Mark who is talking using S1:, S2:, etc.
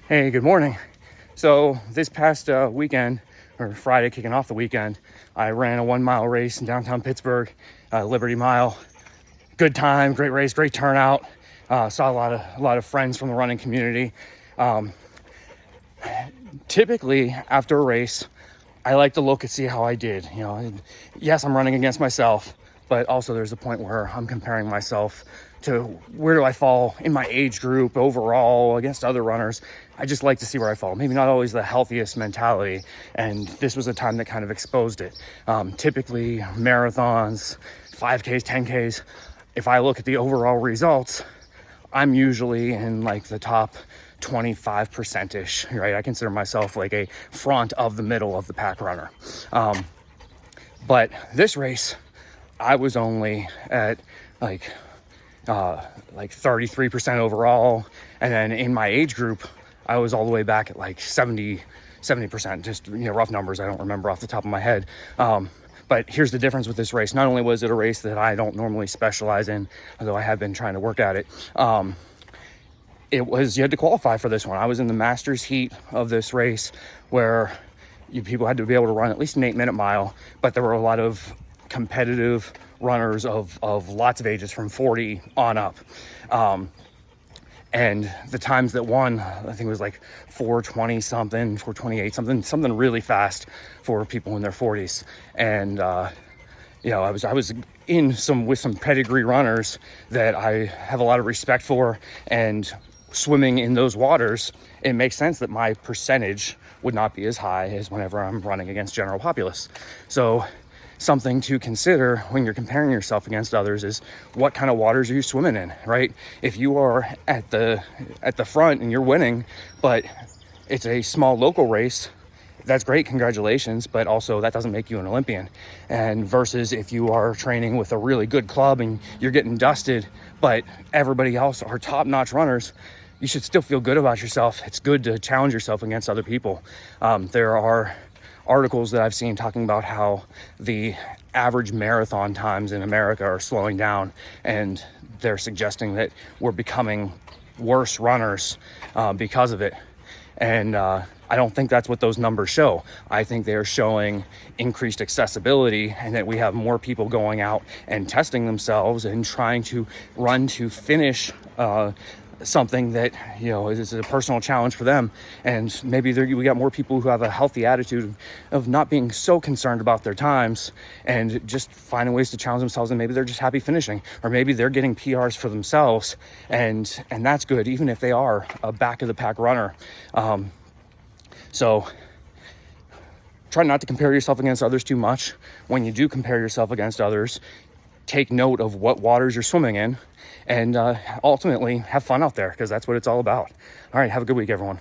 S1: Hey, good morning. So this past weekend, or Friday kicking off the weekend, I ran a 1 mile race in downtown Pittsburgh, Liberty Mile. Good time, great race, great turnout. Saw a lot of friends from the running community. Typically after a race, I like to look and see how I did. Yes, I'm running against myself, but also there's a point where I'm comparing myself to where do I fall in my age group overall against other runners. I just like to see where I fall. Maybe not always the healthiest mentality, and this was a time that kind of exposed it. Typically marathons, 5Ks, 10Ks, if I look at the overall results, I'm usually in like the top 25%ish, right? I consider myself like a front of the middle of the pack runner. But this race, I was only at like 33% overall. And then in my age group, I was all the way back at like 70%, just, rough numbers. I don't remember off the top of my head. But here's the difference with this race. Not only was it a race that I don't normally specialize in, although I have been trying to work at it, you had to qualify for this one. I was in the Masters heat of this race where people had to be able to run at least an 8-minute mile, but there were a lot of competitive runners of lots of ages from 40 on up. And the times that won, I think it was like 4:20 something, 4:28 something really fast for people in their 40s. And I was with some pedigree runners that I have a lot of respect for, and swimming in those waters, it makes sense that my percentage would not be as high as whenever I'm running against general populace. So something to consider when you're comparing yourself against others is what kind of waters are you swimming in, right? If you are at the front and you're winning, but it's a small local race, that's great, congratulations, but also that doesn't make you an Olympian. And versus if you are training with a really good club and you're getting dusted, but everybody else are top-notch runners, you should still feel good about yourself. It's good to challenge yourself against other people. There are articles that I've seen talking about how the average marathon times in America are slowing down, and they're suggesting that we're becoming worse runners because of it. And I don't think that's what those numbers show. I think they're showing increased accessibility, and that we have more people going out and testing themselves and trying to run to finish something that is a personal challenge for them. And maybe we got more people who have a healthy attitude of not being so concerned about their times and just finding ways to challenge themselves, and maybe they're just happy finishing, or maybe they're getting PRs for themselves, and that's good, even if they are a back of the pack runner. So try not to compare yourself against others too much. When you do compare yourself against others, take note of what waters you're swimming in, and ultimately have fun out there, because that's what it's all about. All right, have a good week, everyone.